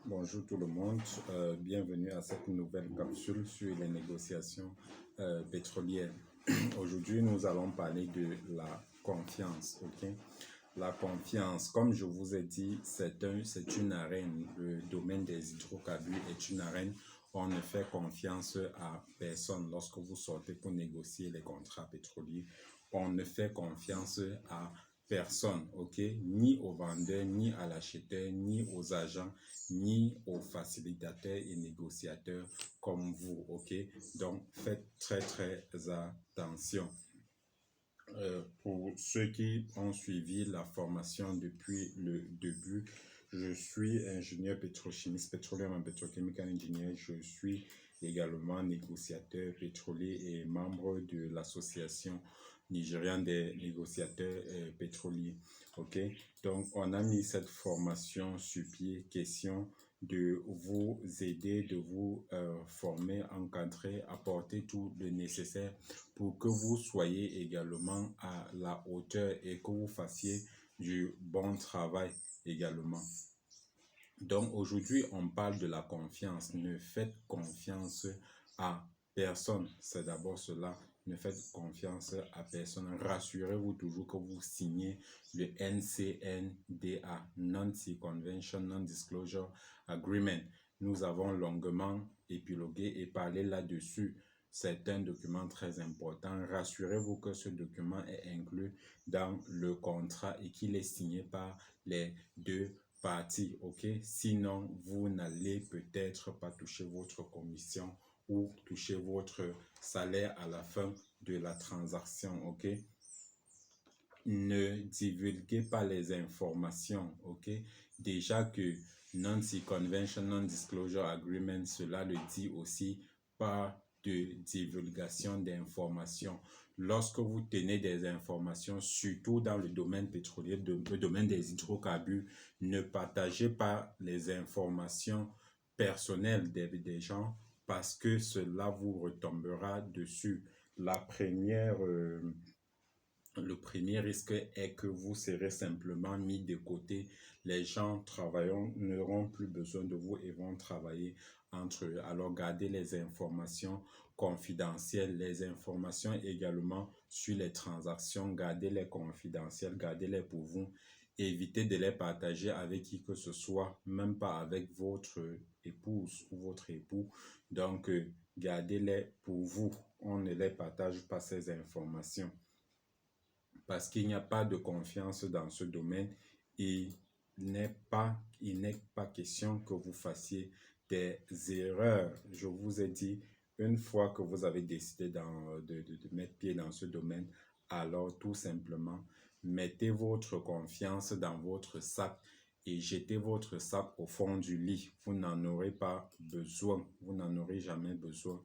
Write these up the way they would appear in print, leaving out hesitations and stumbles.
Bonjour tout le monde, bienvenue à cette nouvelle capsule sur les négociations pétrolières. Aujourd'hui, nous allons parler de la confiance. Ok, la confiance, comme je vous ai dit, c'est une arène. Le domaine des hydrocarbures est une arène. On ne fait confiance à personne lorsque vous sortez pour négocier les contrats pétroliers. On ne fait confiance à personne, ok? Ni aux vendeurs, ni à l'acheteur, ni aux agents, ni aux facilitateurs et négociateurs comme vous, ok? Donc, faites très attention. Pour ceux qui ont suivi la formation depuis le début, je suis ingénieur pétrochimiste, petroleum and petrochemical engineer. Je suis également négociateur pétrolier et membre de l'association nigériane des négociateurs pétroliers. Ok, donc on a mis cette formation sur pied, question de vous aider, de vous former, encadrer, apporter tout le nécessaire pour que vous soyez également à la hauteur et que vous fassiez du bon travail également. Donc aujourd'hui, on parle de la confiance. Ne faites confiance à personne. C'est d'abord cela. Ne faites confiance à personne. Rassurez-vous toujours que vous signez le NCNDA, Non-Circumvention, Non-Disclosure Agreement. Nous avons longuement épilogué et parlé là-dessus. C'est un document très important. Rassurez-vous que ce document est inclus dans le contrat et qu'il est signé par les deux parties, ok? Sinon, vous n'allez peut-être pas toucher votre commission ou toucher votre salaire à la fin de la transaction, ok? Ne divulguez pas les informations, ok? Déjà que Non-Circumvention, Non-Disclosure Agreement, cela le dit aussi, pas de divulgation d'informations. Lorsque vous tenez des informations, surtout dans le domaine pétrolier, le domaine des hydrocarbures, ne partagez pas les informations personnelles des gens parce que cela vous retombera dessus. Le premier risque est que vous serez simplement mis de côté. Les gens travaillant n'auront plus besoin de vous et vont travailler entre eux. Alors gardez les informations confidentielles, les informations également sur les transactions, gardez-les confidentielles, gardez-les pour vous. Évitez de les partager avec qui que ce soit, même pas avec votre épouse ou votre époux. Donc, gardez-les pour vous. On ne les partage pas ces informations. Parce qu'il n'y a pas de confiance dans ce domaine, il n'est pas question que vous fassiez des erreurs. Je vous ai dit, une fois que vous avez décidé de mettre pied dans ce domaine, alors tout simplement, mettez votre confiance dans votre sac et jetez votre sac au fond du lit. Vous n'en aurez pas besoin, vous n'en aurez jamais besoin.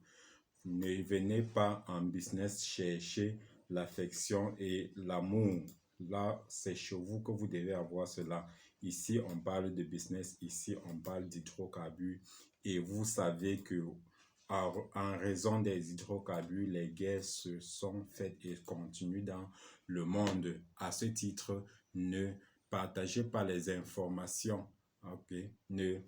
Ne venez pas en business chercher l'affection et l'amour. Là, c'est chez vous que vous devez avoir cela. Ici, on parle de business. Ici, on parle d'hydrocarbures. Et vous savez que en raison des hydrocarbures, les guerres se sont faites et continuent dans le monde. À ce titre, ne partagez pas les informations. Ok? Ne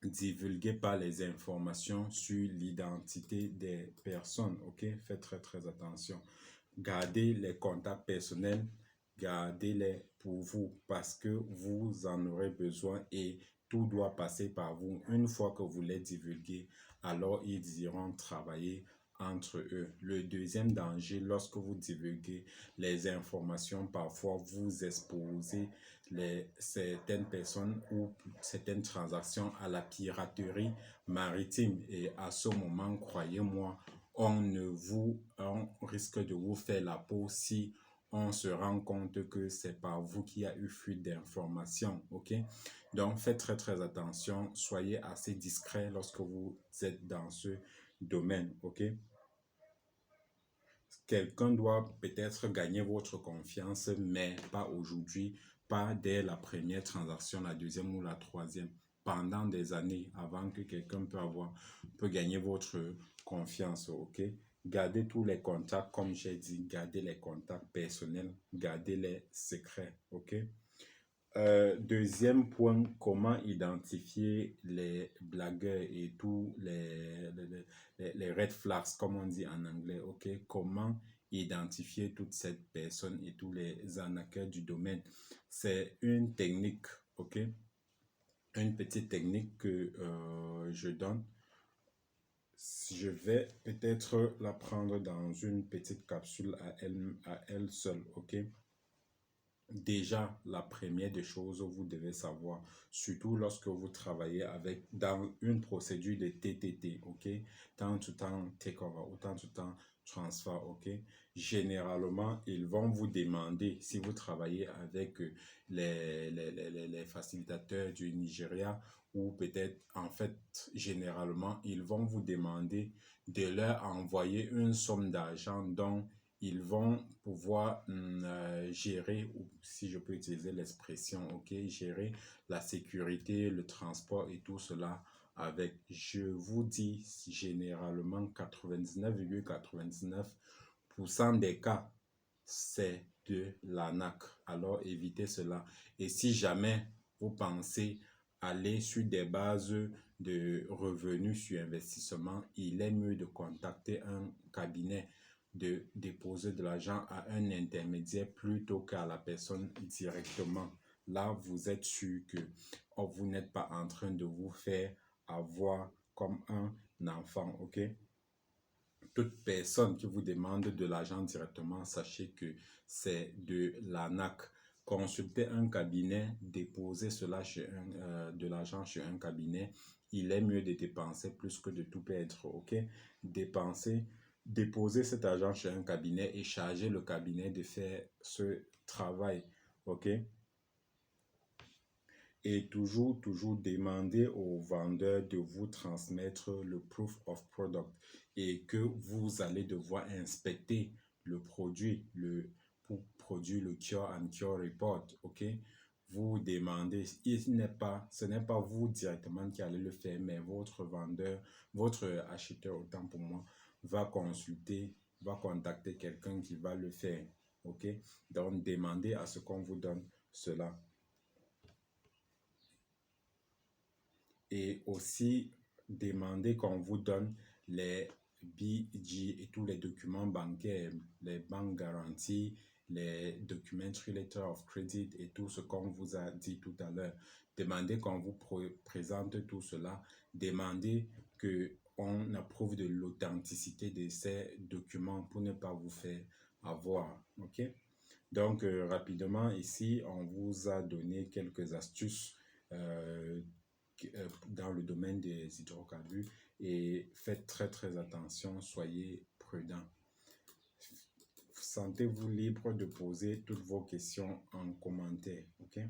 divulguez pas les informations sur l'identité des personnes, ok? Faites très attention. Gardez les contacts personnels, gardez-les pour vous parce que vous en aurez besoin et tout doit passer par vous. Une fois que vous les divulguez, alors ils iront travailler entre eux. Le deuxième danger, lorsque vous divulguez les informations, parfois vous exposez certaines personnes ou certaines transactions à la piraterie maritime. Et à ce moment, croyez-moi, on risque de vous faire la peau si on se rend compte que c'est par vous qui a eu fuite d'informations, ok? Donc, faites très attention, soyez assez discret lorsque vous êtes dans ce domaine, ok? Quelqu'un doit peut-être gagner votre confiance, mais pas aujourd'hui, pas dès la première transaction, la deuxième ou la troisième, pendant des années avant que quelqu'un peut gagner votre confiance, ok? Gardez tous les contacts, comme j'ai dit, gardez les contacts personnels, gardez les secrets, ok? Deuxième point, comment identifier les blagueurs et tous les red flags, comme on dit en anglais, ok? Comment identifier toutes ces personnes et tous les arnaqueurs du domaine? C'est une technique, ok? Une petite technique que je donne. Je vais peut-être la prendre dans une petite capsule à elle seule, ok? Déjà, la première des choses, vous devez savoir, surtout lorsque vous travaillez dans une procédure de TTT, ok? Temps to temps takeover ou temps to temps transfer, ok? Généralement, ils vont vous demander, si vous travaillez avec les facilitateurs du Nigeria, ou peut-être, en fait, généralement, ils vont vous demander de leur envoyer une somme d'argent dont ils vont pouvoir gérer, ou si je peux utiliser l'expression, ok, gérer la sécurité, le transport et tout cela avec, je vous dis, généralement 99,99% des cas, c'est de l'arnaque. Alors évitez cela. Et si jamais vous pensez aller sur des bases de revenus sur investissement, il est mieux de contacter un cabinet de déposer de l'argent à un intermédiaire plutôt qu'à la personne directement. Là, vous êtes sûr que vous n'êtes pas en train de vous faire avoir comme un enfant, ok? Toute personne qui vous demande de l'argent directement, sachez que c'est de l'arnaque. Consultez un cabinet, déposez de l'argent chez un cabinet. Il est mieux de dépenser plus que de tout perdre, ok? Déposer cet argent chez un cabinet et charger le cabinet de faire ce travail, ok? Et toujours demander au vendeur de vous transmettre le proof of product et que vous allez devoir inspecter le produit, pour produire le Cure and Cure Report, ok? Vous demandez, ce n'est pas vous directement qui allez le faire, mais votre vendeur, votre acheteur, autant pour moi, va contacter quelqu'un qui va le faire, ok? Donc, demandez à ce qu'on vous donne cela. Et aussi demander qu'on vous donne les BG et tous les documents bancaires, les banques garanties, les documentary letter of credit et tout ce qu'on vous a dit tout à l'heure. Demandez qu'on vous présente tout cela. Demandez qu'on approuve de l'authenticité de ces documents pour ne pas vous faire avoir. OK? Donc, rapidement, ici, on vous a donné quelques astuces dans le domaine des hydrocarbures et faites très attention, soyez prudents. Sentez-vous libre de poser toutes vos questions en commentaire, ok?